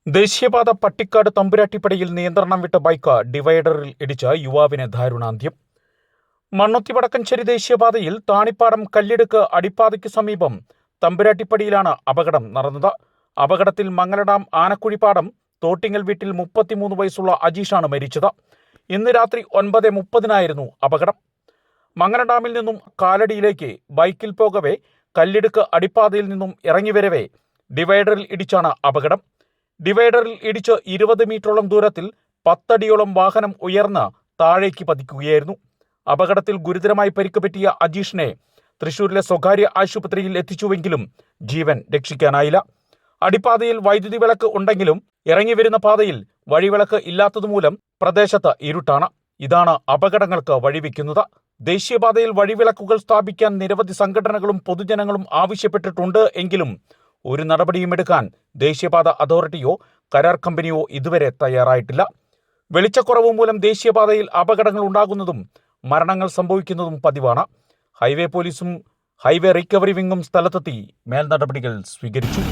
ദേശീയപാത പട്ടിക്കാട് തമ്പുരാട്ടിപ്പടിയിൽ നിയന്ത്രണം വിട്ട ബൈക്ക് ഡിവൈഡറിൽ ഇടിച്ച് യുവാവിന് ദാരുണാന്ത്യം. മണ്ണുത്തി വടക്കഞ്ചേരി ദേശീയപാതയിൽ താണിപ്പാടം കല്ലിടുക്ക് അടിപ്പാതയ്ക്ക് സമീപം തമ്പുരാട്ടിപ്പടിയിലാണ് അപകടം നടന്നത്. അപകടത്തിൽ മംഗലഡാം ആനക്കുഴിപ്പാടം തോട്ടിങ്ങൽ വീട്ടിൽ 33 വയസ്സുള്ള അജീഷാണ് മരിച്ചത്. ഇന്ന് രാത്രി 9:30 അപകടം. മംഗലഡാമിൽ നിന്നും കാലടിയിലേക്ക് ബൈക്കിൽ പോകവേ കല്ലിടുക്ക് അടിപ്പാതയിൽ നിന്നും ഇറങ്ങിവരവേ ഡിവൈഡറിൽ ഇടിച്ചാണ് അപകടം. ഡിവൈഡറിൽ ഇടിച്ച് 20 മീറ്ററോളം ദൂരത്തിൽ 10 അടിയോളം വാഹനം ഉയർന്ന് താഴേക്ക് പതിക്കുകയായിരുന്നു. അപകടത്തിൽ ഗുരുതരമായി പരിക്ക് പറ്റിയ അജീഷിനെ തൃശൂരിലെ സ്വകാര്യ ആശുപത്രിയിൽ എത്തിച്ചുവെങ്കിലും ജീവൻ രക്ഷിക്കാനായില്ല. അടിപ്പാതയിൽ വൈദ്യുതി വിളക്ക് ഉണ്ടെങ്കിലും ഇറങ്ങിവരുന്ന പാതയിൽ വഴിവിളക്ക് ഇല്ലാത്തതുമൂലം പ്രദേശത്ത് ഇരുട്ടാണ്. ഇതാണ് അപകടങ്ങൾക്ക് വഴിവെക്കുന്നത്. ദേശീയപാതയിൽ വഴിവിളക്കുകൾ സ്ഥാപിക്കാൻ നിരവധി സംഘടനകളും പൊതുജനങ്ങളും ആവശ്യപ്പെട്ടിട്ടുണ്ട് എങ്കിലും ഒരു നടപടിയും എടുക്കാൻ ദേശീയപാത അതോറിറ്റിയോ കരാർ കമ്പനിയോ ഇതുവരെ തയ്യാറായിട്ടില്ല. വെളിച്ചക്കുറവ് മൂലം ദേശീയപാതയിൽ അപകടങ്ങൾ ഉണ്ടാകുന്നതും മരണങ്ങൾ സംഭവിക്കുന്നതും പതിവാണ്. ഹൈവേ പോലീസും ഹൈവേ റിക്കവറി വിങ്ങും സ്ഥലത്തെത്തി മേൽനടപടികൾ സ്വീകരിച്ചു.